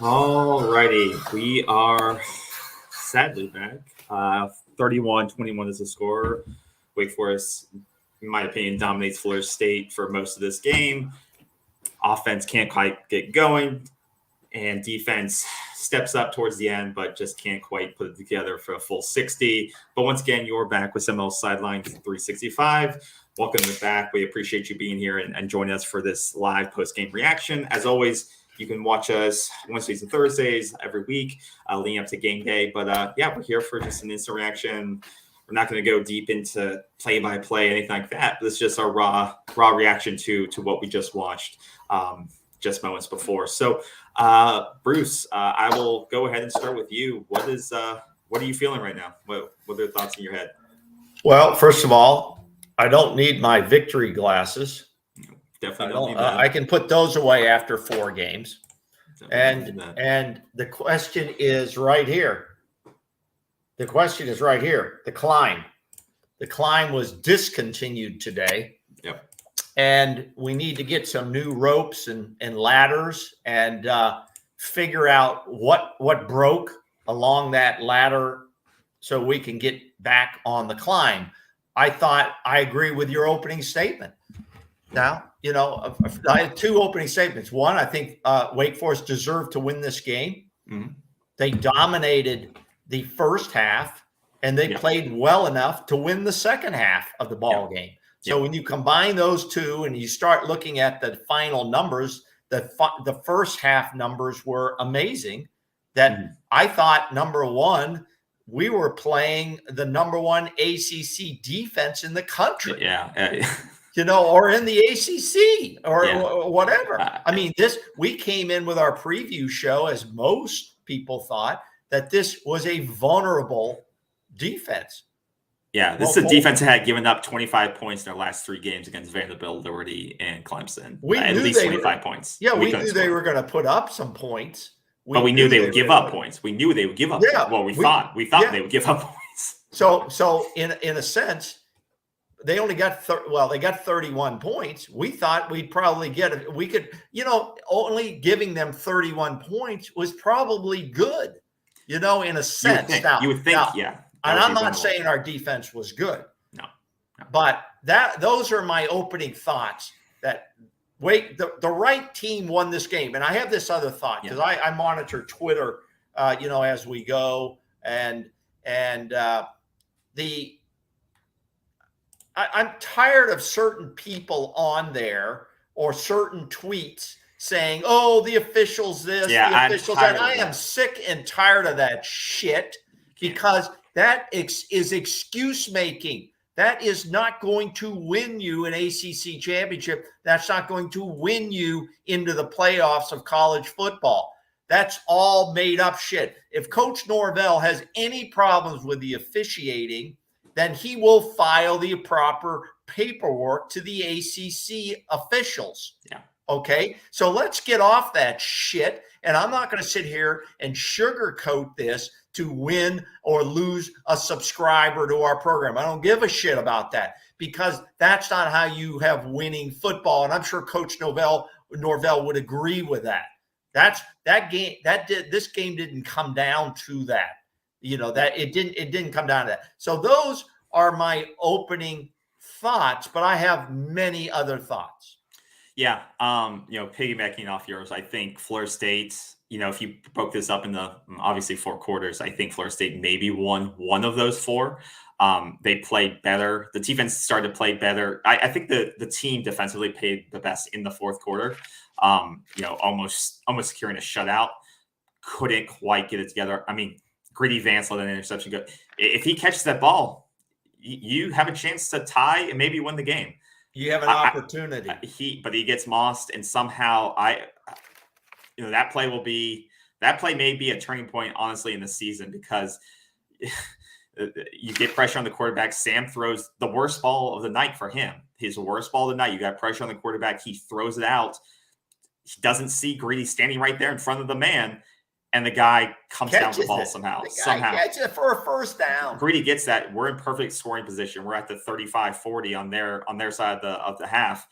All righty, we are sadly back. 31-21 is the score. Wake Forest, in my opinion, dominates Florida State for most of this game. Offense can't quite get going, and defense steps up towards the end, but just can't quite put it together for a full 60. But once again, you're back with Seminoles Sideline 365. Welcome back. We appreciate you being here and joining us for this live post-game reaction. As always, you can watch us Wednesdays and Thursdays every week leading up to game day. But yeah, we're here for just an instant reaction. We're not going to go deep into play-by-play, anything like that. This is just our raw reaction to what we just watched just moments before. So, Bruce, I will go ahead and start with you. What are you feeling right now? What are the thoughts in your head? Well, first of all, I don't need my victory glasses. Definitely don't need that. I can put those away after 4 games. And the question is right here. The question is right here. The climb. The climb was discontinued today. Yep. And we need to get some new ropes and ladders and figure out what broke along that ladder so we can get back on the climb. I agree with your opening statement. Now, I have 2 opening statements. One, I think Wake Forest deserved to win this game. Mm-hmm. They dominated the first half, and they played well enough to win the second half of the ball game. So when you combine those 2 and you start looking at the final numbers, the first half numbers were amazing. That I thought, number one, we were playing the number 1 ACC defense in the country. Or in the ACC or whatever. I mean, we came in with our preview show, as most people thought, that this was a vulnerable defense. Yeah, this is a defense that had given up 25 points in their last 3 games against Vanderbilt, Liberty, and Clemson. At least 25 points. Yeah, we knew they were going to put up some points. But we knew they would give up points. We knew they would give up. Yeah, well, we thought they would give up points. So in a sense, they only got they got 31 points. We thought we'd probably only giving them 31 points was probably good. In a sense. You would think, yeah. And I'm not saying our defense was good. No. But those are my opening thoughts. That the right team won this game. And I have this other thought because I monitor Twitter, as we go, and I'm tired of certain people on there or certain tweets saying, "Oh, the officials this, the officials that." I am sick and tired of that shit because that is excuse making. That is not going to win you an ACC championship. That's not going to win you into the playoffs of college football. That's all made up shit. If Coach Norvell has any problems with the officiating, then he will file the proper paperwork to the ACC officials. Yeah. Okay? So let's get off that shit. And I'm not going to sit here and sugarcoat this to win or lose a subscriber to our program. I don't give a shit about that because that's not how you have winning football. And I'm sure Coach Norvell would agree with that. This game didn't come down to that. That it didn't come down to that. So those are my opening thoughts, but I have many other thoughts. Yeah. Piggybacking off yours, I think Florida State, if you broke this up into obviously 4 quarters, I think Florida State maybe won one of those 4. They played better. The defense started to play better. I think the team defensively played the best in the 4th quarter. Almost securing a shutout. Couldn't quite get it together. I mean, Greedy Vance let an interception go. If he catches that ball, you have a chance to tie and maybe win the game. You have an opportunity. But he gets mossed, and somehow that play may be a turning point, honestly, in the season because you get pressure on the quarterback. Sam throws the worst ball of the night for him. His worst ball of the night. You got pressure on the quarterback. He throws it out. He doesn't see Greedy standing right there in front of the man. And the guy comes down the ball somehow. Catches it for a first down. Greedy gets that. We're in perfect scoring position. We're at the 35-40 on their side of the half.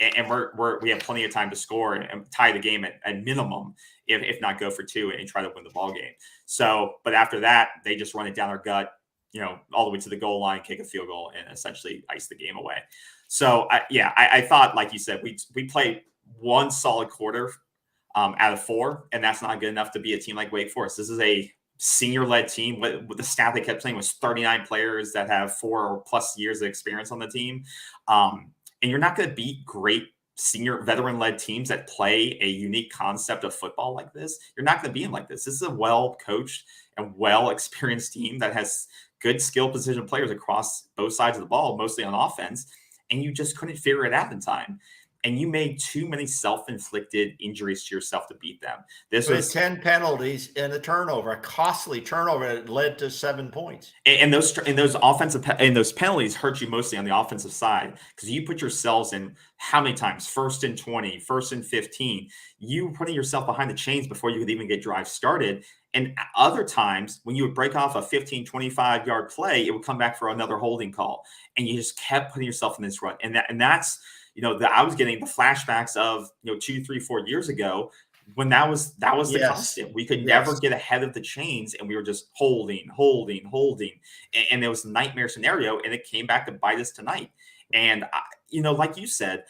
and we have plenty of time to score and tie the game at minimum, if not go for 2 and try to win the ball game. So, but after that, they just run it down our gut, all the way to the goal line, kick a field goal, and essentially ice the game away. So, I thought, like you said, we played one solid quarter out of 4, and that's not good enough to be a team like Wake Forest. This is a senior-led team. With the stat they kept saying was 39 players that have 4 or plus years of experience on the team. And you're not going to beat great senior veteran-led teams that play a unique concept of football like this. You're not going to beat them like this. This is a well-coached and well-experienced team that has good skill position players across both sides of the ball, mostly on offense, and you just couldn't figure it out in time. And you made too many self-inflicted injuries to yourself to beat them. This was 10 penalties and a turnover, a costly turnover that led to 7 points. And those penalties hurt you mostly on the offensive side, because you put yourselves in how many times? 1st and 20, 1st and 15. You were putting yourself behind the chains before you could even get drives started. And other times when you would break off a 15, 25-yard play, it would come back for another holding call. And you just kept putting yourself in this rut. And that's I was getting the flashbacks of 2, 3, 4 years ago when that was the constant. We could never get ahead of the chains, and we were just holding, and it was a nightmare scenario, and it came back to bite us tonight. And like you said,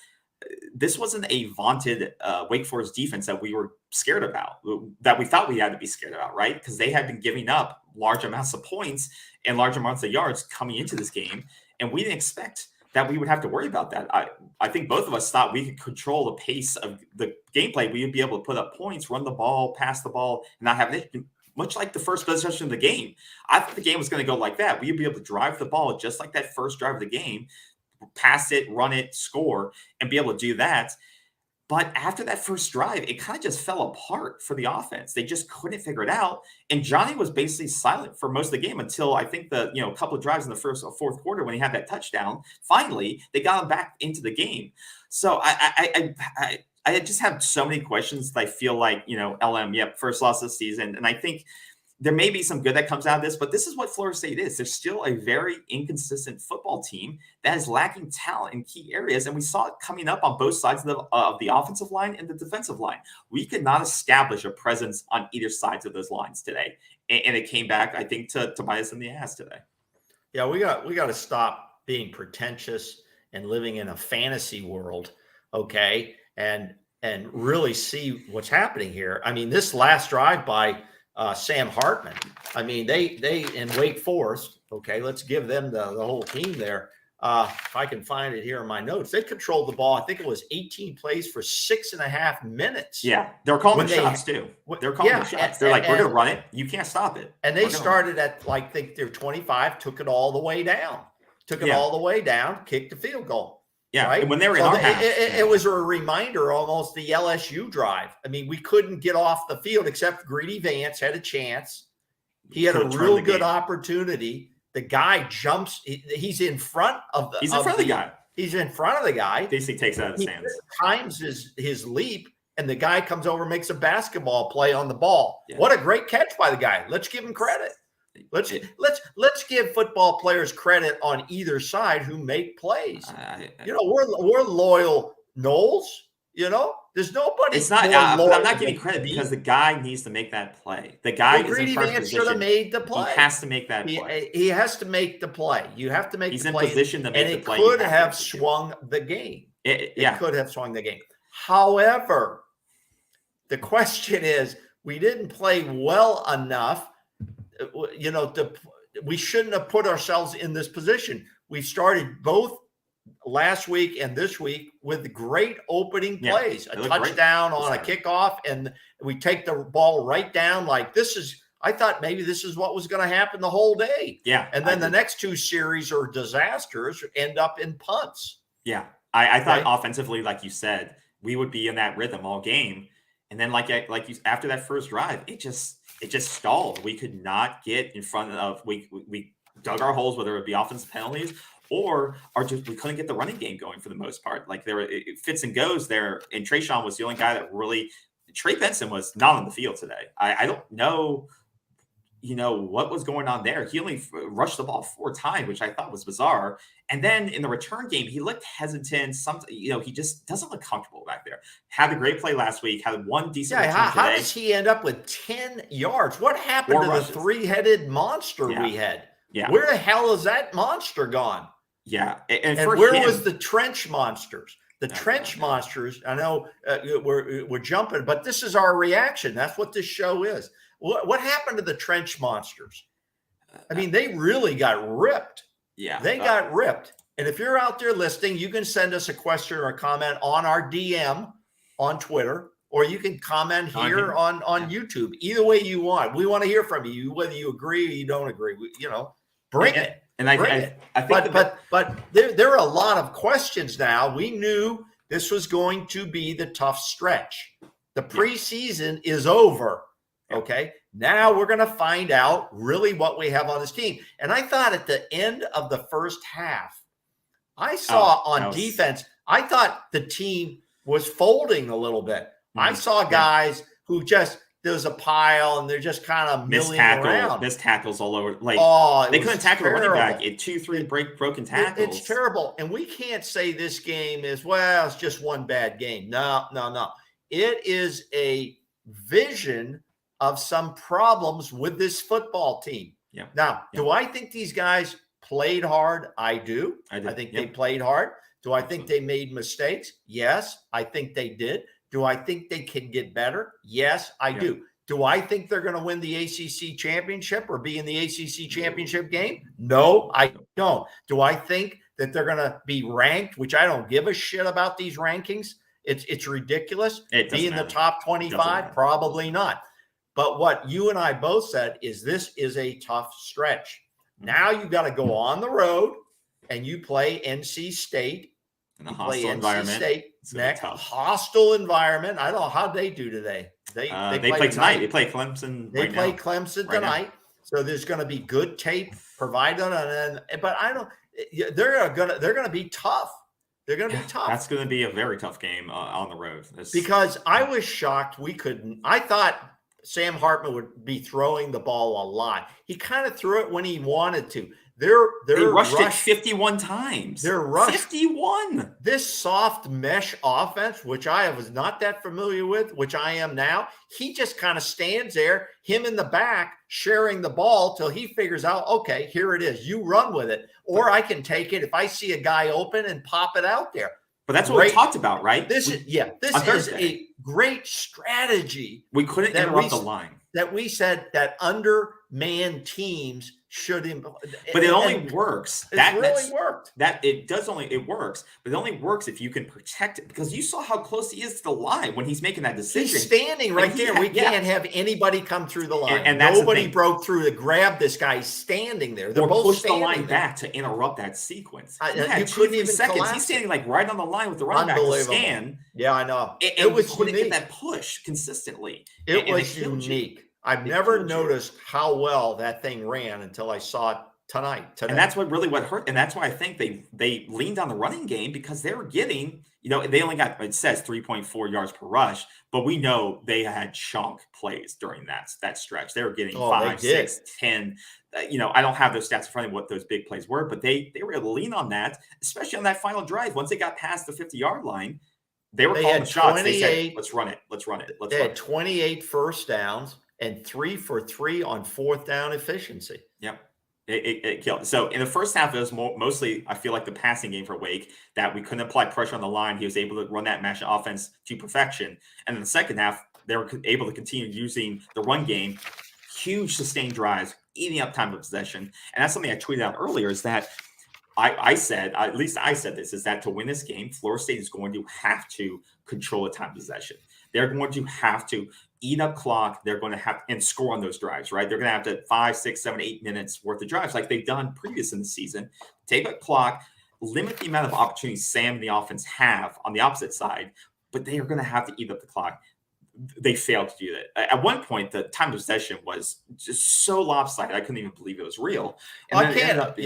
this wasn't a vaunted Wake Forest defense that we were scared about, that we thought we had to be scared about, right? Because they had been giving up large amounts of points and large amounts of yards coming into this game, and we didn't expect that we would have to worry about that. I think both of us thought we could control the pace of the gameplay. We would be able to put up points, run the ball, pass the ball, and not have it, much like the first possession of the game. I thought the game was going to go like that. We'd be able to drive the ball just like that first drive of the game, pass it, run it, score, and be able to do that. But after that first drive, it kind of just fell apart for the offense. They just couldn't figure it out. And Johnny was basically silent for most of the game until I think a couple of drives in the first or fourth quarter when he had that touchdown. Finally, they got him back into the game. So I just have so many questions that I feel like, LM, first loss this season. And I think there may be some good that comes out of this, but this is what Florida State is. They're still a very inconsistent football team that is lacking talent in key areas, and we saw it coming up on both sides of the offensive line and the defensive line. We could not establish a presence on either sides of those lines today, and it came back, I think, to bite us in the ass today. Yeah, we got to stop being pretentious and living in a fantasy world, okay, and really see what's happening here. I mean, this last drive by Sam Hartman. I mean, they in Wake Forest, okay, let's give them the whole team there. If I can find it here in my notes, they controlled the ball. I think it was 18 plays for 6.5 minutes. Yeah, they're calling the shots too. They're calling the shots. They're like, we're going to run it. You can't stop it. And they started at I think they're 25, took it all the way down. Kicked the field goal. Yeah, right? And when they were in our half, it was a reminder, almost the LSU drive. I mean, we couldn't get off the field except Greedy Vance had a chance. He had a real good opportunity. The guy jumps. He's in front of the. He's in front of the guy. He's in front of the guy. Basically takes it out of his hands. Times his leap, and the guy comes over and makes a basketball play on the ball. Yeah. What a great catch by the guy. Let's give him credit. Let's give football players credit on either side who make plays. We're loyal Knowles. There's nobody. It's not. I'm not giving credit because the guy needs to make that play. The guy is in first position. Should have made the play. He has to make that play. He has to make the play. You have to make the play. He's in position to make the play. And it could have swung the game. It could have swung the game. However, the question is, we didn't play well enough. We shouldn't have put ourselves in this position. We started both last week and this week with great opening plays, a touchdown on a kickoff, and we take the ball right down like this is. I thought maybe this is what was going to happen the whole day. Yeah, and then the next two series are disasters, end up in punts. Yeah, I thought offensively, like you said, we would be in that rhythm all game, and then like you after that first drive, it just stalled. We could not get in front of. We dug our holes, whether it be offensive penalties or just we couldn't get the running game going for the most part. Like it fits and goes there. And Trayshawn was the only guy that really. Trey Benson was not on the field today. I don't know. what was going on there. He only rushed the ball 4 times, which I thought was bizarre. And then in the return game, he looked hesitant. He just doesn't look comfortable back there. Had a great play last week. Had one decent return today. How does he end up with 10 yards? What happened to rushes. The 3-headed monster we had? Yeah. Where the hell is that monster gone? Yeah. And where was the trench monsters? The trench monsters, I know we're jumping, but this is our reaction. That's what this show is. What happened to the trench monsters? I mean, they really got ripped. Yeah. They got ripped. And if you're out there listening, you can send us a question or a comment on our DM on Twitter, or you can comment here on YouTube. Either way you want. We want to hear from you, whether you agree or you don't agree. Bring it. And I think but there are a lot of questions now. We knew this was going to be the tough stretch. The preseason is over. Okay. Now we're going to find out really what we have on this team. And I thought at the end of the first half, I saw defense, I thought the team was folding a little bit. I saw guys who there was a pile and they're just kind of milling around. Missed tackles all over. They couldn't tackle a running back. 2-3 broken tackles. It's terrible. And we can't say this game is, it's just one bad game. No. It is a vision of some problems with this football team. Yeah. Now, do I think these guys played hard? I do. I think they played hard. Do I think they made mistakes? Yes, I think they did. Do I think they can get better? Yes, I do. Do I think they're going to win the ACC championship or be in the ACC championship game? No, I don't. Do I think that they're going to be ranked, which I don't give a shit about these rankings? It's ridiculous. Be in the top 25? Probably not. But what you and I both said is this is a tough stretch. Now you've got to go on the road and you play NC State. In a hostile environment. It's next hostile environment. I don't know how they do today. They play tonight. They play Clemson. They play Clemson tonight. So there's going to be good tape provided but I don't. They're going to be tough. They're going to be tough. That's going to be a very tough game on the road. Because I was shocked we couldn't. I thought Sam Hartman would be throwing the ball a lot. He kind of threw it when he wanted to. They rushed it 51 times. They're rushed 51. This soft mesh offense, which I was not that familiar with, which I am now, he just kind of stands there, him in the back, sharing the ball till he figures out, okay, here it is. You run with it. Or I can take it if I see a guy open and pop it out there. But that's what we talked about, right? This is a great strategy. We couldn't interrupt the line. That we said that undermanned teams should, but it only works. It really worked. It works, but it only works if you can protect it. Because you saw how close he is to the line when he's making that decision. He's standing right there. We can't have anybody come through the line. And nobody broke through to grab this guy standing there. They're both push standing the line there. back to interrupt that sequence. You couldn't even seconds. He's standing right on the line with the running back to scan. Yeah, I know. It was couldn't get that push consistently. It was unique. I've never noticed how well that thing ran until I saw it today. And that's what hurt. And that's why I think they leaned on the running game, because they were getting, they only got, it says 3.4 yards per rush, but we know they had chunk plays during that stretch. They were getting 5, 6, 10. I don't have those stats in front of what those big plays were, but they were able to lean on that, especially on that final drive. Once they got past the 50-yard line, they were calling the shots. They said, let's run it. They had 28 first downs and 3 for 3 on fourth down efficiency. Yep. It killed. So in the first half, it was mostly, I feel like, the passing game for Wake, that we couldn't apply pressure on the line. He was able to run that mesh offense to perfection. And in the second half, they were able to continue using the run game, huge sustained drives, eating up time of possession. And that's something I tweeted out earlier, is that I said this, is that to win this game, Florida State is going to have to control the time of possession. They're going to have to eat up clock. They're going to have and score on those drives, right? They're going to have to 5, 6, 7, 8 minutes worth of drives like they've done previous in the season. Take up clock, limit the amount of opportunities Sam and the offense have on the opposite side, but they are going to have to eat up the clock. they failed to do that. At one point, the time of possession was just so lopsided. I couldn't even believe it was real. And I can't.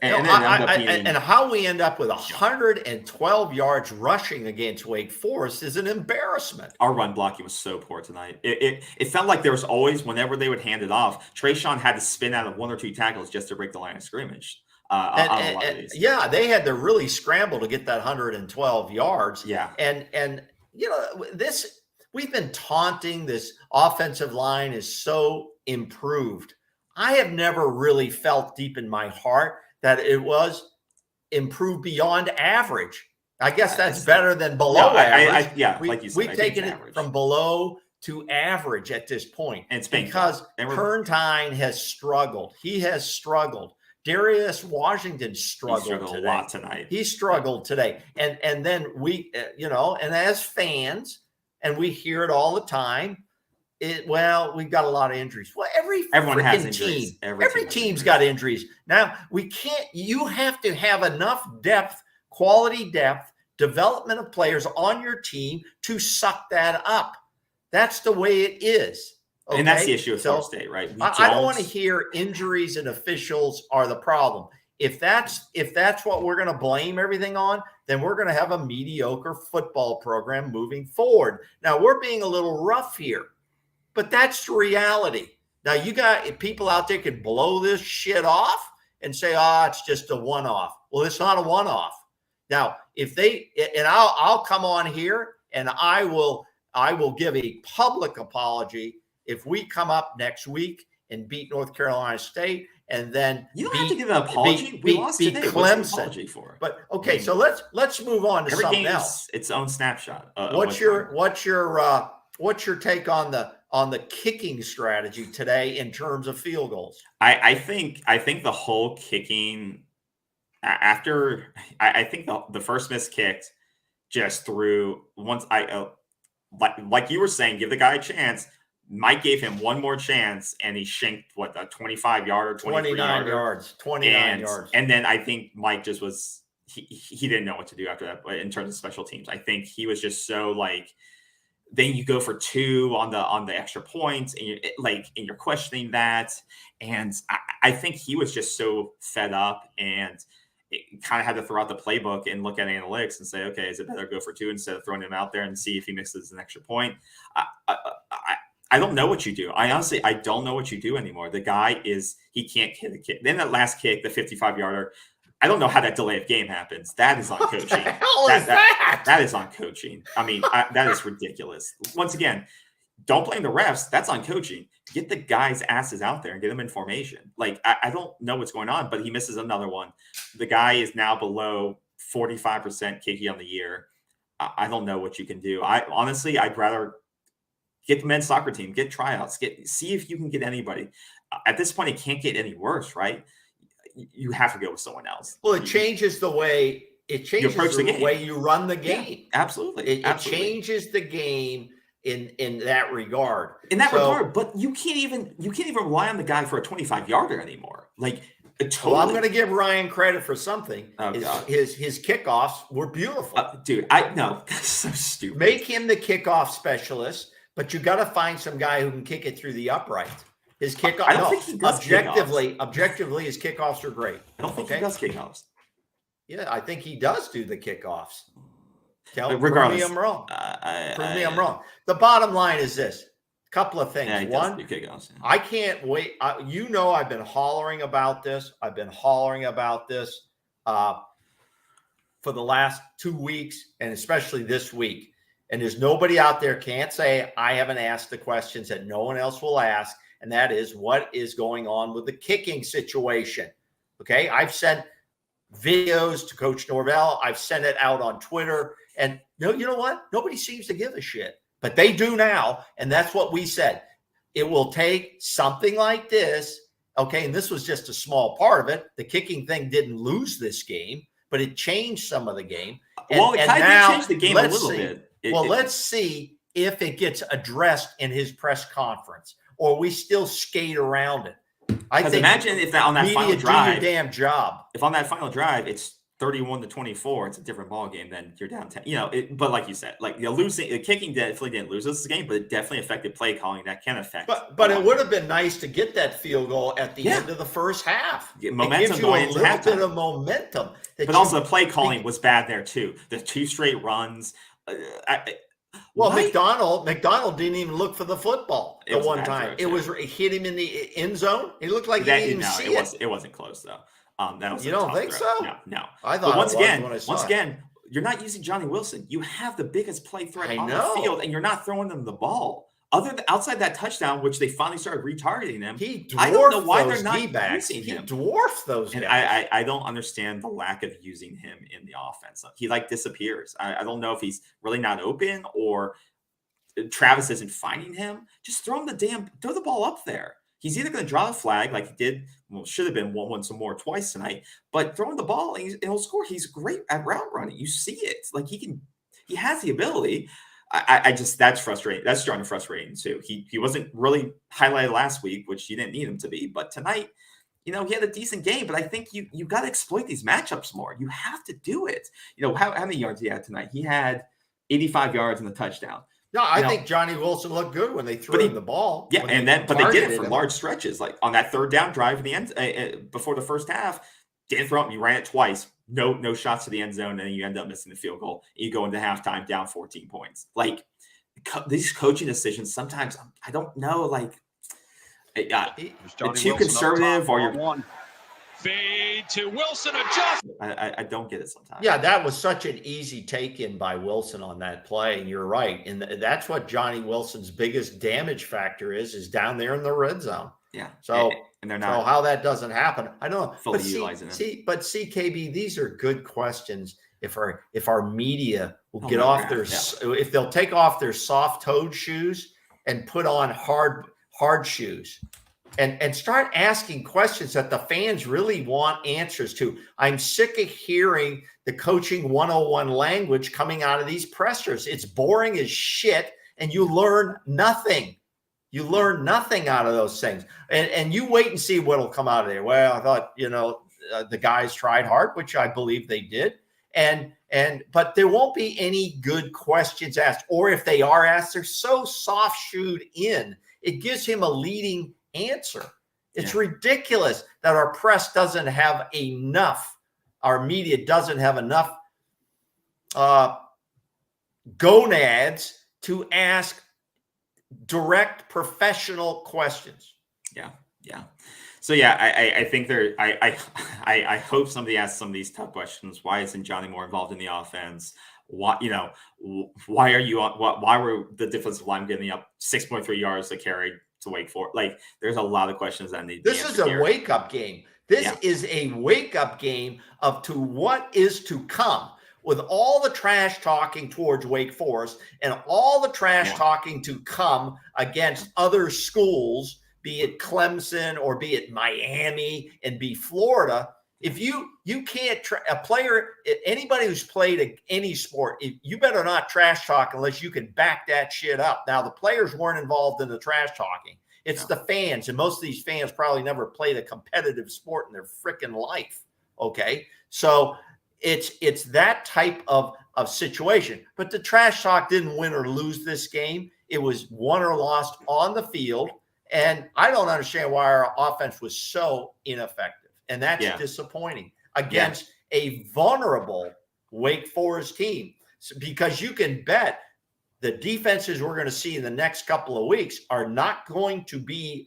And how we end up with 112 yards rushing against Wake Forest is an embarrassment. Our run blocking was so poor tonight. It felt like there was always, whenever they would hand it off, Trayshawn had to spin out of 1 or 2 tackles just to break the line of scrimmage. Yeah, they had to really scramble to get that 112 yards. Yeah, and this. We've been taunting this offensive line is so improved. I have never really felt deep in my heart that it was improved beyond average. I guess that's better than below average. Like you said, we've taken it from below to average at this point. And it's because Turntine has struggled. He has struggled. Darius Washington struggled today. A lot tonight. He struggled today. And then we, and as fans, and we hear it all the time. We've got a lot of injuries. Well, everyone has injuries. Every team's got injuries. Now, you have to have enough depth, quality depth, development of players on your team to suck that up. That's the way it is. Okay? And that's the issue with Florida State, right? I don't want to hear injuries and officials are the problem. If that's what we're going to blame everything on, then we're going to have a mediocre football program moving forward. Now, we're being a little rough here, but that's the reality. Now, you got people out there can blow this shit off and say, it's just a one-off. Well, it's not a one-off. Now, I'll come on here and I will give a public apology if we come up next week and beat North Carolina State. And then you don't have to give an apology. We lost today. Clemson. What's the apology for? But okay, so let's move on to something else. Its own snapshot. What's your take on the kicking strategy today in terms of field goals? I think the whole kicking after I think the first miss kicked just threw once like you were saying, give the guy a chance. Mike gave him one more chance, and he shanked a 25-yarder, 29 yards. And then I think Mike just was he didn't know what to do after that. But in terms of special teams, I think he was just so like. Then you go for 2 on the extra points, and you're questioning that. And I think he was just so fed up, and it kind of had to throw out the playbook and look at analytics and say, okay, is it better to go for 2 instead of throwing him out there and see if he misses an extra point? I don't know what you do. I don't know what you do anymore. The guy he can't hit a kick. Then that last kick, the 55-yarder, I don't know how that delay of game happens. That is on coaching. What the hell is that? That is on coaching. I mean, that is ridiculous. Once again, don't blame the refs. That's on coaching. Get the guys' asses out there and get them in formation. I don't know what's going on, but he misses another one. The guy is now below 45% kicking on the year. I don't know what you can do. I'd rather get the men's soccer team, get tryouts, see if you can get anybody. At this point, it can't get any worse, right? You have to go with someone else. Well, it changes the way the way you run the game. Yeah, absolutely. It changes the game in that regard. But you can't even rely on the guy for a 25-yarder anymore. Well, I'm going to give Ryan credit for something. His kickoffs were beautiful. Dude, I know. That's so stupid. Make him the kickoff specialist. But you got to find some guy who can kick it through the upright. His kickoff. I don't think he does objectively, his kickoffs are great. I don't think he does kickoffs. Yeah, I think he does do the kickoffs. Regardless, prove me I'm wrong. Prove me I'm wrong. The bottom line is this: a couple of things. Yeah, One, kickoffs, yeah. I can't wait. I've been hollering about this. I've been hollering about this for the last 2 weeks, and especially this week. And there's nobody out there can't say I haven't asked the questions that no one else will ask. And that is, what is going on with the kicking situation? Okay. I've sent videos to Coach Norvell. I've sent it out on Twitter. And you know what? Nobody seems to give a shit. But they do now. And that's what we said. It will take something like this. Okay. And this was just a small part of it. The kicking thing didn't lose this game, but it changed some of the game. It kind of changed the game a little bit. Let's see if it gets addressed in his press conference, or we still skate around it. I think imagine if on that final drive, do your damn job. If on that final drive it's 31-24, it's a different ball game than you're down 10. But like you said, like the kicking definitely didn't lose this game, but it definitely affected play calling. That can affect. But it would have been nice to get that field goal at the end of the first half. Momentum it gives you going a into little halftime. bit of momentum. But also the play calling was bad there too. The 2 straight runs. McDonald didn't even look for the football the one time. It hit him in the end zone. It looked like he didn't even see it. It wasn't close though. That was you don't think throw. So? No. I thought once again, you're not using Johnny Wilson. You have the biggest play threat on the field, and you're not throwing them the ball. Outside that touchdown, which they finally started retargeting him, I don't know why they're not using him. He dwarfs those and guys. I don't understand the lack of using him in the offense. He disappears. I don't know if he's really not open or Travis isn't finding him. Just throw the ball up there. He's either going to draw a flag like he did, should have been once or more twice tonight, but throwing the ball and he'll score. He's great at route running. You see it. Like he has the ability. That's frustrating. That's starting to frustrate too. He wasn't really highlighted last week, which you didn't need him to be, but tonight, he had a decent game, but I think you got to exploit these matchups more. You have to do it. How many yards he had tonight? He had 85 yards and a touchdown. No, I think Johnny Wilson looked good when they threw him the ball. Yeah, but they did it for large stretches, like on that third down drive in the end before the first half. Didn't throw up. You ran it twice. No shots to the end zone, and then you end up missing the field goal. You go into halftime down 14 points. Like these coaching decisions, sometimes I don't know. Like you're too conservative, or you're fade to Wilson adjust. I don't get it sometimes. Yeah, that was such an easy take-in by Wilson on that play, and you're right. And that's what Johnny Wilson's biggest damage factor is down there in the red zone. Yeah. So and they're not. So how that doesn't happen, I don't know. Fully utilizing it. But KB, these are good questions. If our media will get off if they'll take off their soft-toed shoes and put on hard shoes. And start asking questions that the fans really want answers to. I'm sick of hearing the coaching 101 language coming out of these pressers. It's boring as shit, and you learn nothing. You learn nothing out of those things. And you wait and see what'll come out of there. Well, I thought, the guys tried hard, which I believe they did. But there won't be any good questions asked. Or if they are asked, they're so soft-shoed in. It gives him a leading answer. It's ridiculous that our press doesn't have enough, our media doesn't have enough gonads to ask direct professional questions. Yeah. So I think I hope somebody asks some of these tough questions. Why isn't Johnny more involved in the offense? Why are you on? Why were the defensive line getting up 6.3 yards to carry to Wake Forest? Like, there's a lot of questions that need. This is a wake-up game. This is a wake-up game to what is to come. With all the trash talking towards Wake Forest and all the trash talking to come against other schools, be it Clemson or be it Miami and be Florida. If you can't a player, anybody who's played any sport, you better not trash talk unless you can back that shit up. Now, the players weren't involved in the trash talking. It's the fans, and most of these fans probably never played a competitive sport in their freaking life. Okay, so it's that type of situation. But the trash talk didn't win or lose this game. It was won or lost on the field, and I don't understand why our offense was so ineffective. And that's disappointing against a vulnerable Wake Forest team, because you can bet the defenses we're going to see in the next couple of weeks are not going to be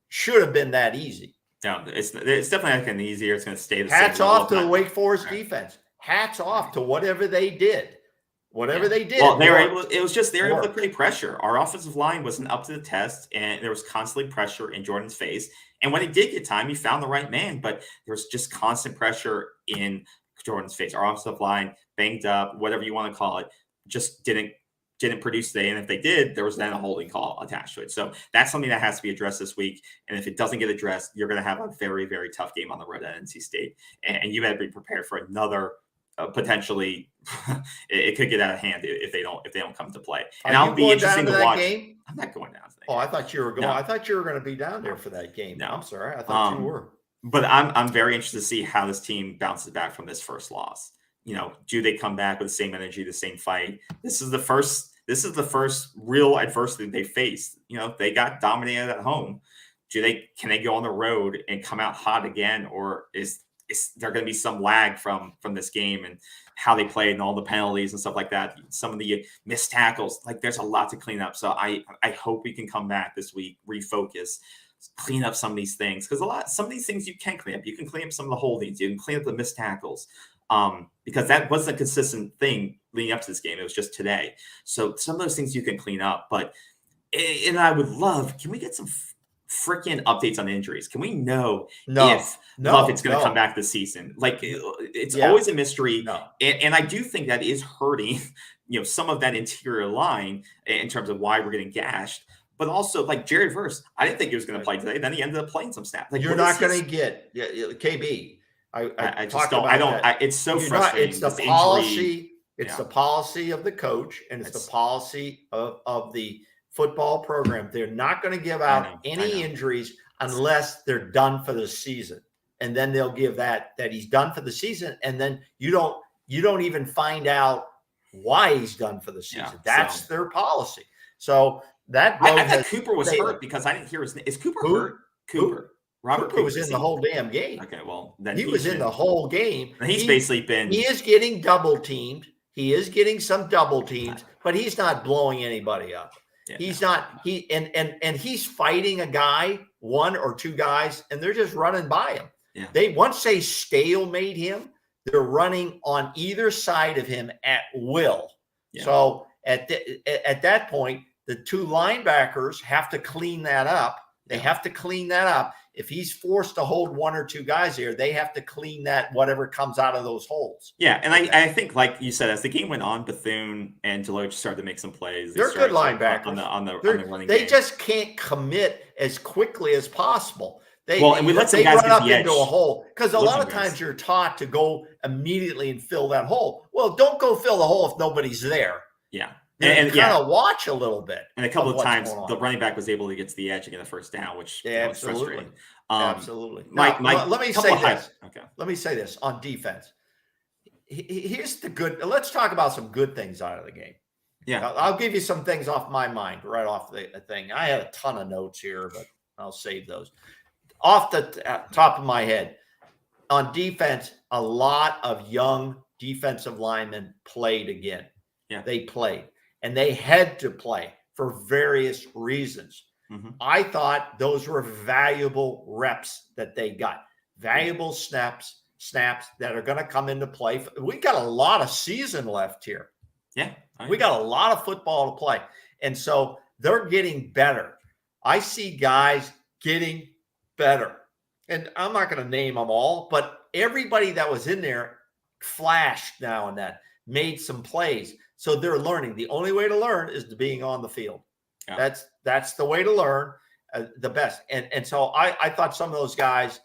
should have been that easy. No, it's definitely not going to be easier. It's going to stay the same. Hats off to the Wake Forest defense. Hats off to whatever they did. Whatever they did. Well, they were able to create pressure. Our offensive line wasn't up to the test, and there was constantly pressure in Jordan's face. And when he did get time, he found the right man, but there was just constant pressure in Jordan's face. Our offensive line, banged up, whatever you want to call it, just didn't produce today. And if they did, there was then a holding call attached to it. So that's something that has to be addressed this week. And if it doesn't get addressed, you're going to have a very, very tough game on the road at NC State. And you better be prepared for another potentially it could get out of hand if they don't come to play. And I'll be interesting to watch. Game? I'm not going down to that. I thought you were going. No. I thought you were going to be down there for that game. No, I'm sorry. I thought you were. But I'm very interested to see how this team bounces back from this first loss. Do they come back with the same energy, the same fight? This is the first real adversity they faced. They got dominated at home. Can they go on the road and come out hot again, or is there going to be some lag from this game and how they played and all the penalties and stuff like that? Some of the missed tackles, there's a lot to clean up. So I hope we can come back this week, refocus, clean up some of these things, because some of these things you can clean up. You can clean up some of the holdings. You can clean up the missed tackles, because that wasn't a consistent thing leading up to this game. It was just today. So some of those things you can clean up. And I would love, can we get some freaking updates on injuries? Can we know if Luffin's going to come back this season? It's always a mystery. And I do think that is hurting, some of that interior line in terms of why we're getting gashed. But also, Jared Verse, I didn't think he was going to play today. Then he ended up playing some snaps. You're not going to get KB. I just don't. I don't. It's so frustrating. It's the policy. It's the policy of the coach, and it's the policy of the football program. They're not going to give out any injuries unless they're done for the season, and then they'll give that he's done for the season, and then you don't even find out why he's done for the season. That's their policy. So that I thought Cooper was hurt because I didn't hear his name. Is Cooper hurt? Robert Cooper was in the whole damn game. Okay, well then he was in the whole game. He's basically been. He is getting double teamed. He is getting some double teams, but he's not blowing anybody up. He's not. He's fighting a guy, one or two guys, and they're just running by him. Yeah. Once they stalemate him, they're running on either side of him at will. Yeah. So at that point, the two linebackers have to clean that up. They have to clean that up. If he's forced to hold one or two guys here, they have to clean that whatever comes out of those holes. Yeah, and I think, like you said, as the game went on, Bethune and Deloach started to make some plays. They're good linebackers on the running game. They just can't commit as quickly as possible. And we let some guys run up into a hole, because a lot of times you're taught to go immediately and fill that hole. Well, don't go fill the hole if nobody's there. Yeah. And kind of watch a little bit. And a couple of times, the running back was able to get to the edge and get a first down, which was frustrating. Absolutely. Mike, let me say this. Okay. Let me say this on defense. Here's the good. Let's talk about some good things out of the game. Yeah. I'll give you some things off my mind right off the thing. I had a ton of notes here, but I'll save those. Off the top of my head, on defense, a lot of young defensive linemen played again. Yeah. They played. And they had to play for various reasons. Mm-hmm. I thought those were valuable reps that they got, valuable snaps that are going to come into play. We got a lot of season left here. Yeah. We got a lot of football to play. And so they're getting better. I see guys getting better. And I'm not going to name them all, but everybody that was in there flashed now and then, made some plays. So they're learning. The only way to learn is to being on the field. Yeah. That's the way to learn the best. And so I thought some of those guys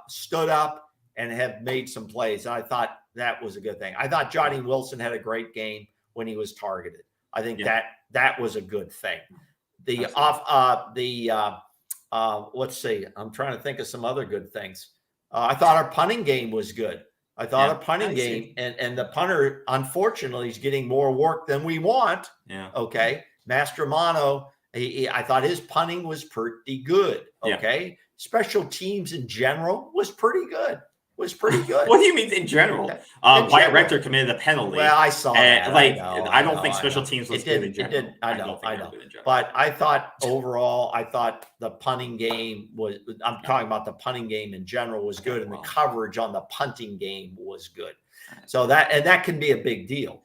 stood up and have made some plays. And I thought that was a good thing. I thought Johnny Wilson had a great game when he was targeted. I think that was a good thing. Let's see. I'm trying to think of some other good things. I thought our punting game was good. I thought a punting game, and the punter, unfortunately, is getting more work than we want. Yeah. Okay. Mastromano, I thought his punting was pretty good. Okay. Yeah. Special teams in general was pretty good. What do you mean in general? Wyatt Rector committed a penalty. Well, I saw that. I don't think special teams was good in general. I know. But I thought overall, the punting game was, I'm talking about the punting game in general was good, and the coverage on the punting game was good. So that can be a big deal.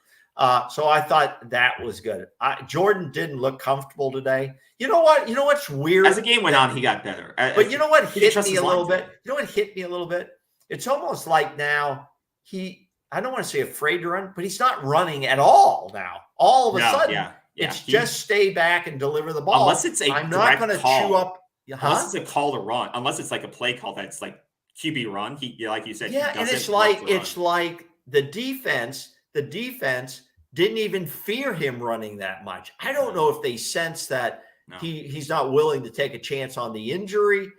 So I thought that was good. Jordan didn't look comfortable today. You know what? You know what's weird? As the game went on, he got better. But you know what hit me a little bit? You know what hit me a little bit? It's almost like now I don't want to say afraid to run, but he's not running at all now. All of a sudden, it's just stay back and deliver the ball. Unless it's I'm not going to chew up. Unless it's a call to run. Unless it's like a play call that's like QB run. Like you said, and it's like the defense didn't even fear him running that much. I don't know if they sense that he's not willing to take a chance on the injury.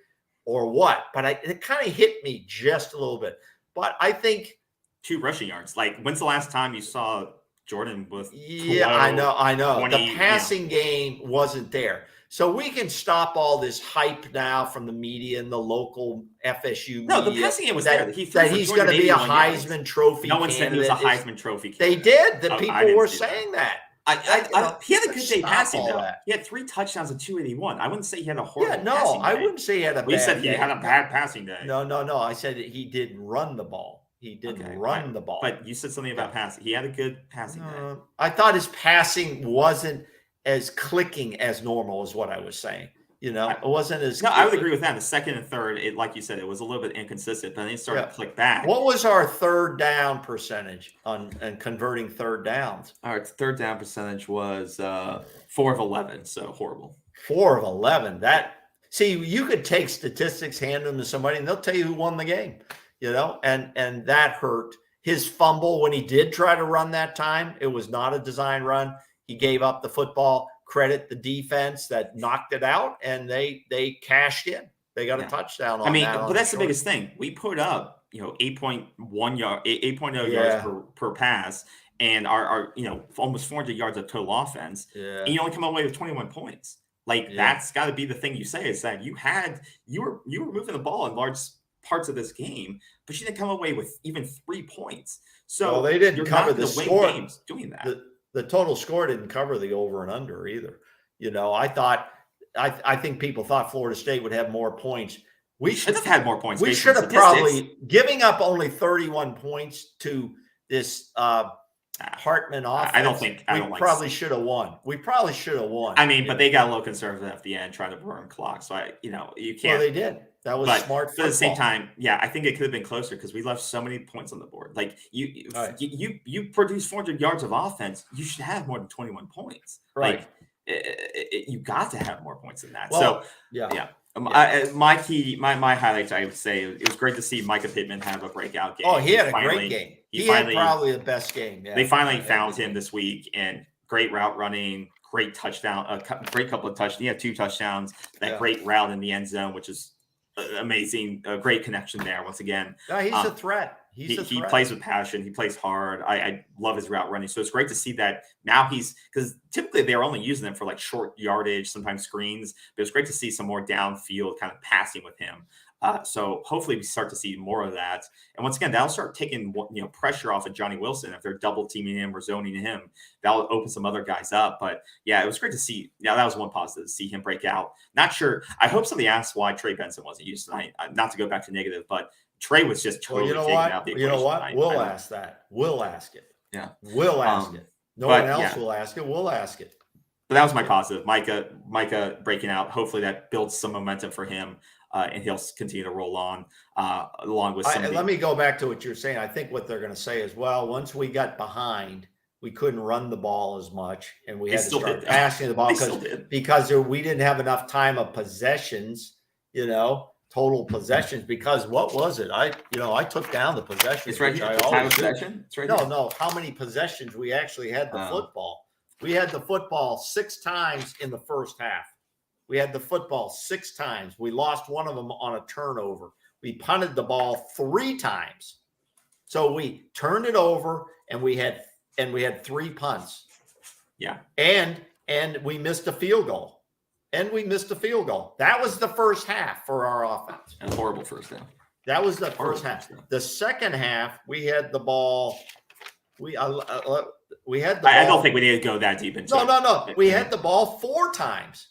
or what, but it kind of hit me just a little bit. But I think 2 rushing yards. Like, when's the last time you saw Jordan with 12, I know. 20, the passing game wasn't there. So we can stop all this hype now from the media and the local FSU media. No, the passing game was there. He's going to be a Heisman Trophy. No one said he was a Heisman Trophy They candidate. did. The people were saying that. He had a good day passing, though. He had 3 touchdowns and 281. I wouldn't say he had a horrible passing day. I wouldn't say he had a bad day. We said he had a bad passing day. No. I said that he didn't run the ball. He didn't run the ball. But you said something about passing. He had a good passing day. I thought his passing wasn't as clicking as normal, is what I was saying. It wasn't as. No, I would agree with that. The second and third, like you said, it was a little bit inconsistent, but then it started to click back. What was our third down percentage on converting third downs? Our third down percentage was 4 of 11, so horrible. 4 of 11. You could take statistics, hand them to somebody, and they'll tell you who won the game. And that hurt. His fumble when he did try to run that time, it was not a design run. He gave up the football. Credit the defense that knocked it out, and they cashed in. They got a touchdown on that. But that's the biggest thing. We put up, 8.1 yard, 8.0 yards per pass, and our almost 400 yards of total offense. Yeah. And you only come away with 21 points. That's got to be the thing you say, is that you were moving the ball in large parts of this game, but you didn't come away with even 3 points. So they didn't cover the score. Games doing that. The total score didn't cover the over and under either. I think people thought Florida State would have more points. We should have had more points. We should have probably giving up only 31 points to this Hartman offense. I don't think we probably should have won. We probably should have won. But they got a little conservative at the end, trying to burn clock. So you can't. Well, they did. That was smart. But at the same time, I think it could have been closer because we left so many points on the board. Like you produce 400 yards of offense, you should have more than 21 points. Right. You got to have more points than that. Well, My highlights, I would say, it was great to see Micah Pittman have a breakout game. Oh, he had a great game. He had probably the best game. Yeah. They finally found him this week, and great route running, great touchdown, a great couple of touchdowns. He had 2 touchdowns. That great route in the end zone, which is amazing. A great connection there once again. No, he's a threat. He plays with passion. He plays hard. I love his route running. So it's great to see that now because typically they're only using them for short yardage, sometimes screens. But it's great to see some more downfield kind of passing with him. So hopefully we start to see more of that. And once again, that'll start taking pressure off of Johnny Wilson. If they're double teaming him or zoning him, that'll open some other guys up. But it was great to see. Yeah, that was one positive to see him break out. Not sure. I hope somebody asked why Trey Benson wasn't used tonight. Not to go back to negative, but Trey was just totally taken out the equation. You know what? Tonight. We'll ask that. We'll ask it. Yeah, we'll ask it. No one else will ask it. We'll ask it. But that was my positive. Micah breaking out. Hopefully that builds some momentum for him. And he'll continue to roll on along with some. Let me go back to what you're saying. I think what they're going to say is, well, once we got behind, we couldn't run the ball as much, and we had to start passing the ball because we didn't have enough time of possessions. Total possessions. Because what was it? I took down the possessions. It's right here. Time of possession. It's right here. No. How many possessions we actually had the football? We had the football 6 times in the first half. We had the football 6 times. We lost one of them on a turnover. We punted the ball 3 times. So we turned it over, and we had 3 punts. Yeah. And we missed a field goal. That was the first half for our offense. A horrible first half. That was the first half. The second half, we had the ball. We had the ball. I don't think we need to go that deep into it. No. We had the ball 4 times.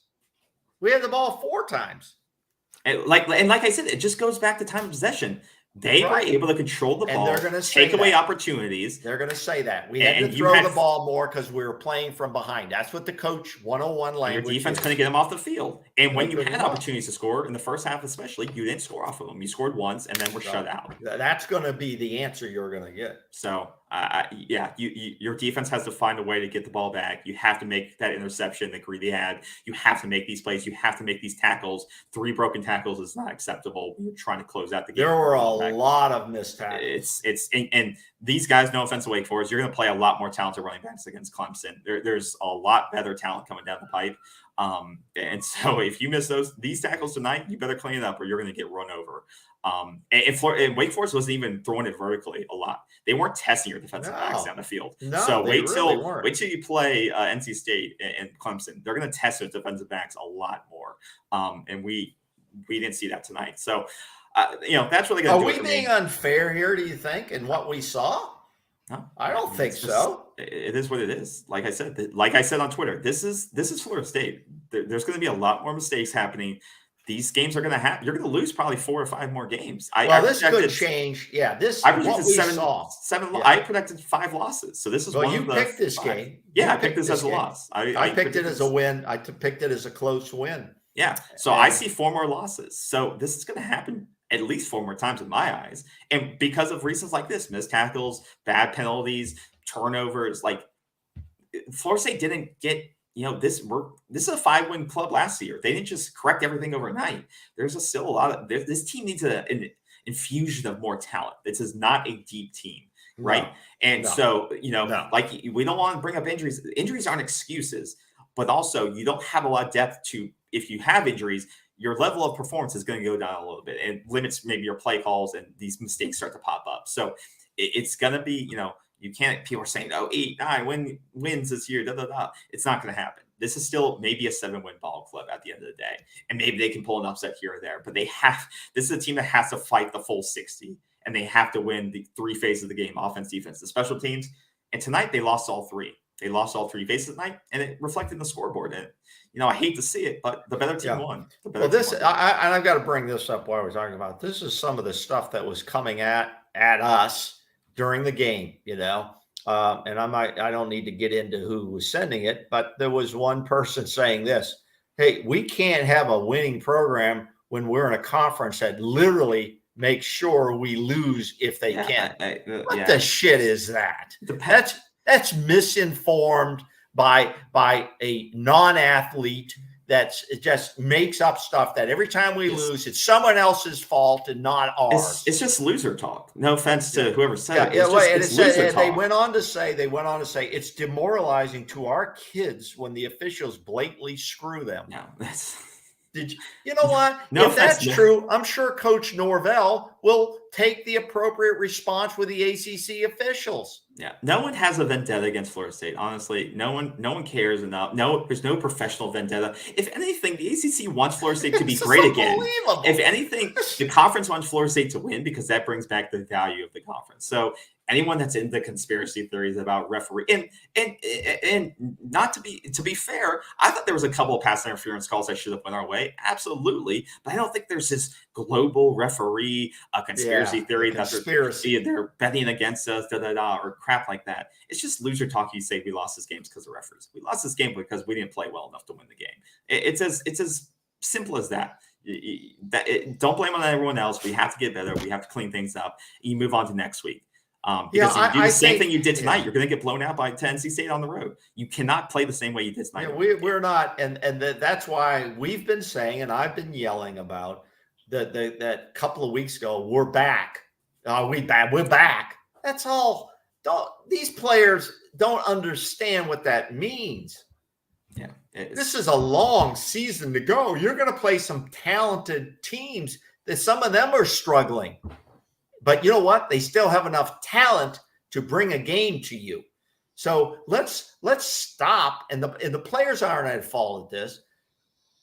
And like I said, it just goes back to time of possession. They were able to control the ball, take away opportunities. They're going to say that. We had to throw the ball more because we were playing from behind. That's what the coach 101 language. Your defense couldn't get them off the field. And when you had opportunities to score, in the first half especially, you didn't score off of them. You scored once and then were shut out. That's going to be the answer you're going to get. So, your defense has to find a way to get the ball back. You have to make that interception that Greeley had. You have to make these plays. You have to make these tackles. 3 broken tackles is not acceptable when you're trying to close out the game. There were a lot of missed tackles. And these guys, no offense to Wake Forest, you're going to play a lot more talented running backs against Clemson. There's a lot better talent coming down the pipe. And so if you miss these tackles tonight, you better clean it up or you're going to get run over. And Wake Forest wasn't even throwing it vertically a lot. They weren't testing your defensive backs down the field. No, so wait weren't. till you play NC State and Clemson. They're going to test their defensive backs a lot more. And we didn't see that tonight. So, that's really going to do it for me. Are we being unfair here, do you think, in what we saw? No, I don't think so. It is what it is. Like I said on Twitter, this is Florida State. There's going to be a lot more mistakes happening. These games are going to happen. You're going to lose probably 4 or 5 more games. This could change. Yeah, I predicted seven. Yeah. I predicted 5 losses. So this is one of the picked this 5. game. Yeah, I picked this as a loss. I picked it as a win. I picked it as a close win. Yeah. So I see 4 more losses. So this is going to happen at least 4 more times in my eyes. And because of reasons like this, missed tackles, bad penalties, turnovers, like Florida State didn't get, this is a 5-win club last year. They didn't just correct everything overnight. There's still a lot of this team needs an infusion of more talent. This is not a deep team, right? So, like we don't want to bring up injuries. Injuries aren't excuses, but also you don't have a lot of depth to, if you have injuries, your level of performance is going to go down a little bit and limits maybe your play calls, and these mistakes start to pop up. So it's going to be, you can't, people are saying, 8, 9 wins this year, It's not going to happen. This is still maybe a 7-win ball club at the end of the day. And maybe they can pull an upset here or there, but this is a team that has to fight the full 60, and they have to win the 3 phases of the game: offense, defense, the special teams. And tonight they lost all 3. They lost all 3 phases tonight, and it reflected in the scoreboard. And, I hate to see it, but the better team won. I've got to bring this up while we're talking about this. Is some of the stuff that was coming at us during the game, and I don't need to get into who was sending it, but there was one person saying this: "Hey, we can't have a winning program when we're in a conference that literally makes sure we lose if they can." What the shit is that? That's misinformed by a non-athlete it just makes up stuff that every time we lose, it's someone else's fault and not ours. It's just loser talk. No offense to whoever said it. They went on to say it's demoralizing to our kids when the officials blatantly screw them. No, that's. You know what? If that's true, I'm sure Coach Norvell will take the appropriate response with the ACC officials. Yeah, no one has a vendetta against Florida State. Honestly, no one cares enough. No, there's no professional vendetta. If anything, the ACC wants Florida State to be great again. If anything, the conference wants Florida State to win because that brings back the value of the conference. So anyone that's into conspiracy theories about referee and not to be fair, I thought there was a couple of pass interference calls that should have went our way. Absolutely. But I don't think there's this global referee conspiracy theory that they're betting against us, or crap like that. It's just loser talk. You say we lost this game because of referees. We lost this game because we didn't play well enough to win the game. It's as simple as that. Don't blame on everyone else. We have to get better. We have to clean things up. You move on to next week. Because if you do the same thing you did tonight, you're going to get blown out by NC State on the road. You cannot play the same way you did tonight. Yeah, we're not, and that's why we've been saying, and I've been yelling about that couple of weeks ago. We're back. We're back. That's all. These players don't understand what that means. Yeah, this is a long season to go. You're going to play some talented teams that some of them are struggling. But you know what? They still have enough talent to bring a game to you. So let's stop. And the players aren't at fault at this.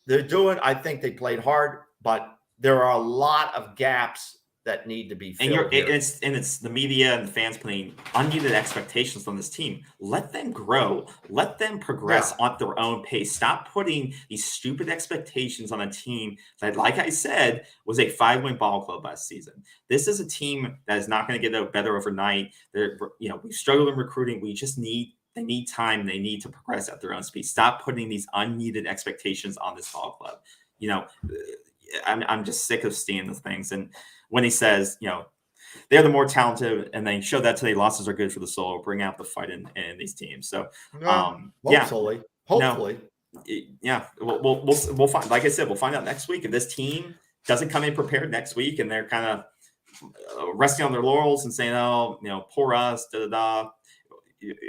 I think they played hard, but there are a lot of gaps that need to be filled. And it's the media and the fans putting unneeded expectations on this team. Let them grow. Let them progress at their own pace. Stop putting these stupid expectations on a team that, like I said, was a 5-win ball club last season. This is a team that is not going to get better overnight. We've struggled in recruiting. They need time. They need to progress at their own speed. Stop putting these unneeded expectations on this ball club. I'm just sick of seeing those things. And when he says, they're the more talented, and they show that today, losses are good for the soul, bring out the fight in these teams. So, hopefully, we'll find. Like I said, we'll find out next week if this team doesn't come in prepared next week, and they're kind of resting on their laurels and saying, "Oh, poor us."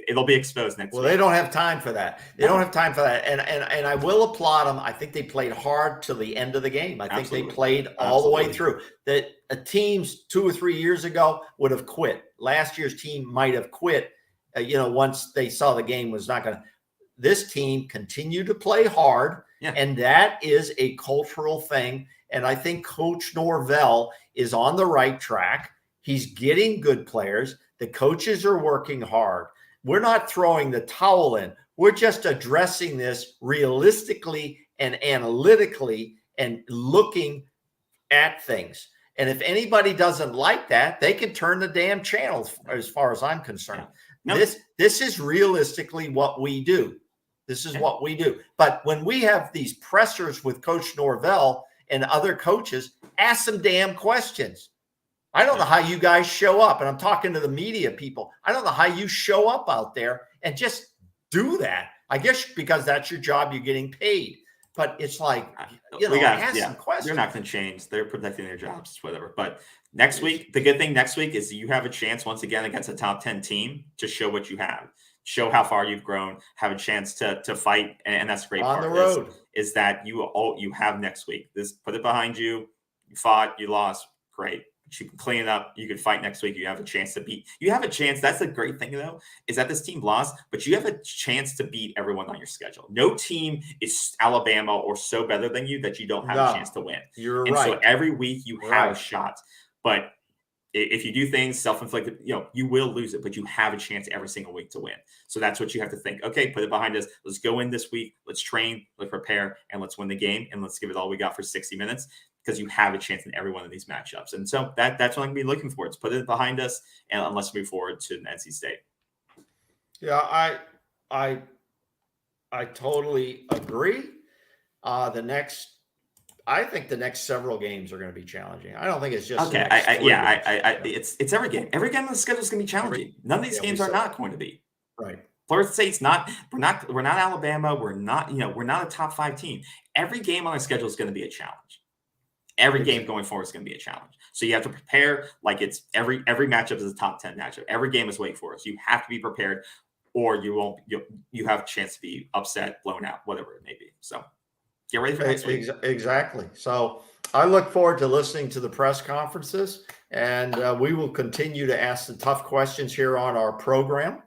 it'll be exposed next Well, week. they don't have time for that. They don't have time for that. And I will applaud them. I think they played hard till the end of the game. I think they played all the way through. That teams 2 or 3 years ago would have quit. Last year's team might have quit, once they saw the game was not going to. This team continued to play hard, and that is a cultural thing. And I think Coach Norvell is on the right track. He's getting good players. The coaches are working hard. We're not throwing the towel in. We're just addressing this realistically and analytically and looking at things. And if anybody doesn't like that, they can turn the damn channel as far as I'm concerned. Yeah. This is realistically what we do. This is what we do. But when we have these pressers with Coach Norvell and other coaches, ask some damn questions. I don't know how you guys show up, and I'm talking to the media people. I don't know how you show up out there and just do that. I guess because that's your job, you're getting paid. But it's like, ask some questions. They're not going to change. They're protecting their jobs, whatever. But next week, the good thing next week is you have a chance once again against a top 10 team to show what you have. Show how far you've grown, have a chance to fight, and that's a great part. On the road is that you have next week. Put it behind you. You fought, you lost, great. You can clean it up. You can fight next week. You have a chance to beat. You have a chance. That's the great thing, though, is that this team lost, but you have a chance to beat everyone on your schedule. No team is Alabama or so better than you that you don't have a chance to win. You're and right. So every week you have a shot, but if you do things self-inflicted, you will lose it, but you have a chance every single week to win. So that's what you have to think. Okay, put it behind us. Let's go in this week. Let's train, let's prepare, and let's win the game. And let's give it all we got for 60 minutes because you have a chance in every one of these matchups. And so that's what I'm going to be looking for. It's put it behind us, and let's move forward to NC State. Yeah, I totally agree. I think the next several games are going to be challenging. I don't think it's just okay. It's every game. Every game on the schedule is going to be challenging. None of these games are not going to be. Right. Florida State's not. We're not Alabama. We're not. We're not a top 5 team. Every game on our schedule is going to be a challenge. Every game going forward is going to be a challenge. So you have to prepare like it's every matchup is a top 10 matchup. Every game is Wake Forest. You have to be prepared, or you won't. You have a chance to be upset, blown out, whatever it may be. So. Get ready for next week. Exactly. So I look forward to listening to the press conferences, and we will continue to ask the tough questions here on our program.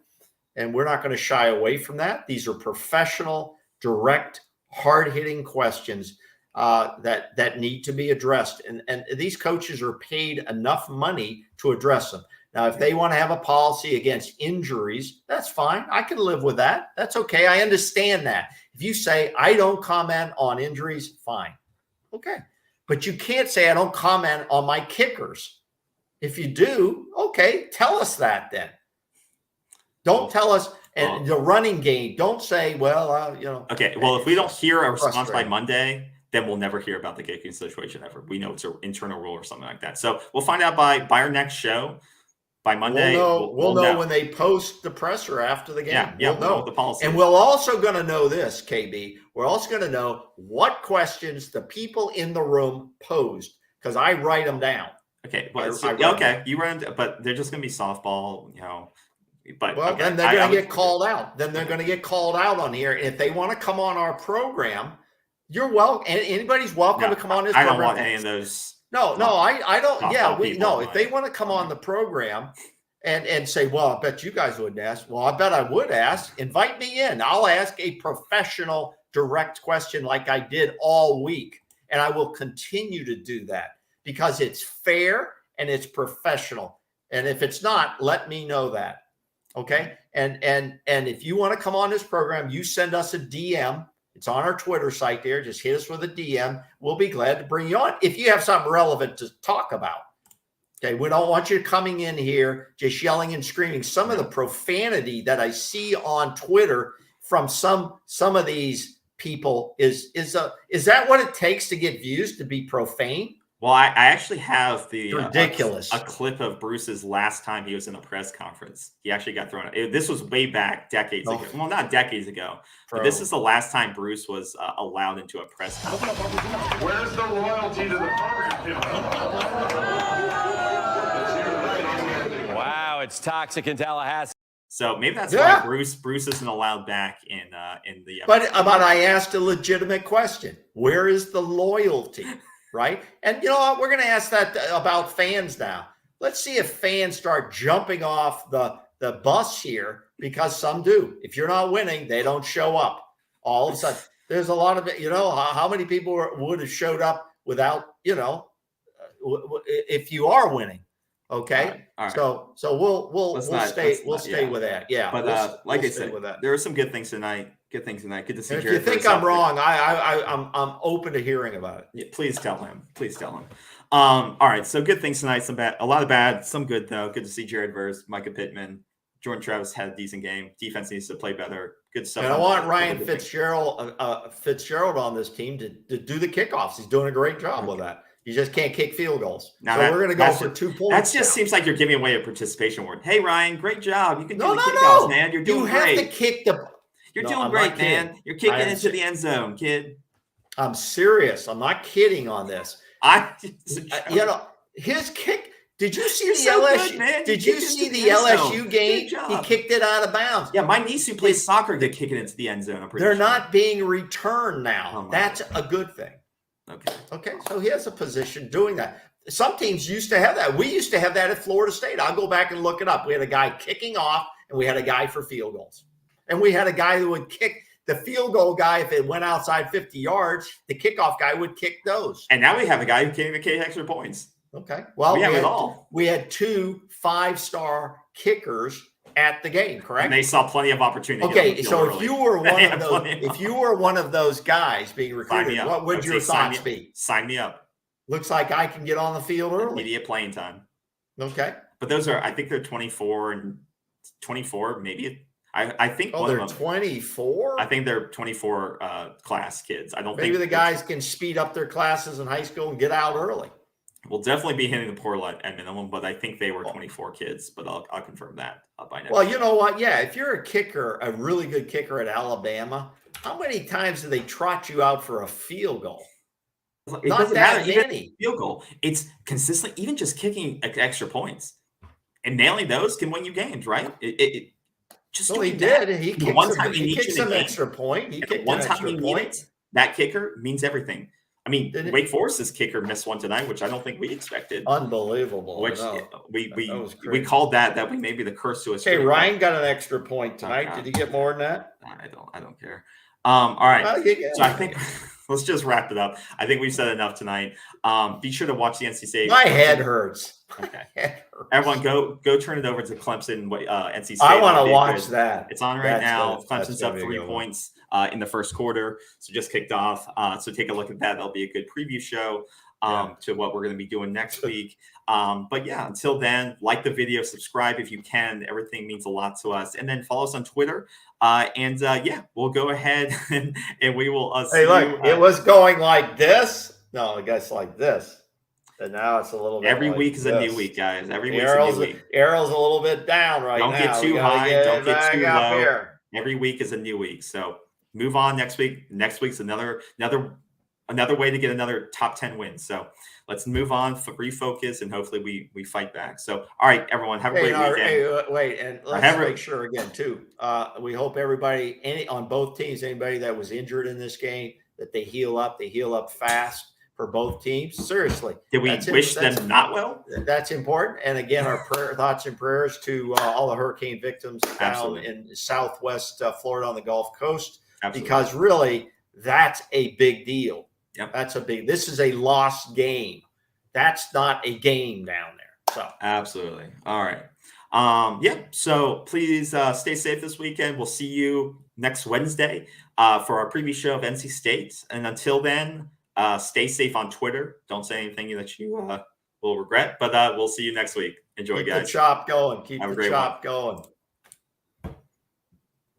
And we're not going to shy away from that. These are professional, direct, hard-hitting questions that need to be addressed. And these coaches are paid enough money to address them. Now, if they want to have a policy against injuries, that's fine. I can live with that. That's okay. I understand that. If you say, I don't comment on injuries, fine. Okay. But you can't say, I don't comment on my kickers. If you do, okay, tell us that then. Don't tell us and the running game. Don't say, Okay, well, if we don't hear a response by Monday, then we'll never hear about the kicking situation ever. We know it's an internal rule or something like that. So we'll find out by our next show. By Monday, we'll know when they post the presser after the game. We'll know the policy. And we're also going to know this, KB. We're also going to know what questions the people in the room posed because I write them down. Okay, you run, but they're just going to be softball, But then they're going to get called out. Then they're going to get called out on here. If they want to come on our program, you're welcome. Anybody's welcome to come on this program. I don't want any of those. No, I don't. Yeah, if they want to come on the program and say, well, I bet you guys wouldn't ask. Well, I bet I would ask. Invite me in. I'll ask a professional, direct question like I did all week. And I will continue to do that because it's fair and it's professional. And if it's not, let me know that. Okay. And if you want to come on this program, you send us a DM. It's on our Twitter site there. Just hit us with a DM. We'll be glad to bring you on if you have something relevant to talk about. Okay, we don't want you coming in here just yelling and screaming. Some of the profanity that I see on Twitter from some of these people is that what it takes to get views, to be profane? Well, I actually have ridiculous a clip of Bruce's last time he was in a press conference. He actually got thrown out. This was way back decades ago. Well, not decades ago, but this is the last time Bruce was allowed into a press conference. Where's the loyalty to the program? Wow, it's toxic in Tallahassee. So maybe that's why Bruce isn't allowed back in the. But I asked a legitimate question: where is the loyalty, right? And you know what? We're going to ask that about fans now. Let's see if fans start jumping off the bus here, because some do. If you're not winning, they don't show up. All of a sudden, there's a lot of it. You know, how many people would have showed up without, if you are winning? Okay. All right. So we'll stay with that. Yeah. But like I said, there are some good things tonight. Good to see and Jared. If you think I'm wrong, I'm open to hearing about it. Yeah, please tell him. All right. So good things tonight. Some bad, a lot of bad, some good though. Good to see Jared Verse, Micah Pittman, Jordan Travis had a decent game. Defense needs to play better. Good stuff. And I want Ryan Fitzgerald on this team to do the kickoffs. He's doing a great job with that. You just can't kick field goals. Now we're going to go for 2 points. That just seems like you're giving away a participation award. Hey Ryan, great job. You can do the kickoffs, man. You're doing great. You have to kick the. You're doing great, man. You're kicking into the end zone, kid. I'm serious. I'm not kidding on this. His kick. Did you see the LSU? Good, did you see the LSU game? He kicked it out of bounds. Yeah, my niece who plays soccer did kick it into the end zone. They're not being returned now. That's a good thing. Okay. So he has a position doing that. Some teams used to have that. We used to have that at Florida State. I'll go back and look it up. We had a guy kicking off, and we had a guy for field goals. And we had a guy who would kick the field goal guy. If it went outside 50 yards, the kickoff guy would kick those. And now we have a guy who can't even kick extra points. Okay. Well, we had 2 5-star kickers at the game, correct? And they saw plenty of opportunity. Okay, so if you were one of those guys being recruited, what would your thoughts be? Sign me up. Looks like I can get on the field early. Immediate playing time. Okay. But those are, I think they're 24 and 24, maybe. I think they're 24? I think they're 24 class kids. I don't think maybe the guys can speed up their classes in high school and get out early. We'll definitely be hitting the portal at minimum, but I think they were 24 kids. But I'll confirm that by next. Well, you know what? Yeah, if you're a kicker, a really good kicker at Alabama, how many times do they trot you out for a field goal? It not that many. Field goal. It's consistent. Even just kicking extra points and nailing those can win you games, right? He did. He kicked some extra point. He kicked one time he needed it. That kicker means everything. I mean, Wake Forest's kicker missed one tonight, which I don't think we expected. Unbelievable. Which we called that we may be the curse to us. Okay, Ryan got an extra point tonight. Did he get more than that? I don't care. All right. So I think let's just wrap it up. I think we've said enough tonight. Be sure to watch the NC State. My head hurts. Okay. Everyone go turn it over to Clemson, NC State. I want to watch that. It's on right now. Clemson's up 3 points in the first quarter. So just kicked off. So take a look at that. That'll be a good preview show to what we're going to be doing next week. But yeah, until then, like the video, subscribe if you can. Everything means a lot to us. And then follow us on Twitter. We'll go ahead and we will see you. It was going like this. No, I guess like this. And now it's a little bit. Every week is a new week, guys. Every week is a new week. Arrow's a little bit down right now. Don't get too high. Don't get too low. Here. Every week is a new week. So move on next week. Next week's another way to get another top 10 win. So let's move on, refocus, and hopefully we fight back. So, all right, everyone, have a great weekend. And let's make sure again, too. We hope everybody, on both teams, anybody that was injured in this game, that they heal up. They heal up fast for both teams. Seriously. Did we wish them not well? That's important. And again, our thoughts and prayers to all the hurricane victims down in Southwest Florida on the Gulf Coast. Absolutely. Because really, that's a big deal. Yep. This is a lost game. That's not a game down there. So absolutely. All right. So please stay safe this weekend. We'll see you next Wednesday for our preview show of NC State. And until then, stay safe on Twitter. Don't say anything that you will regret, but we'll see you next week. Enjoy, guys. Keep the chop going. Keep the chop going.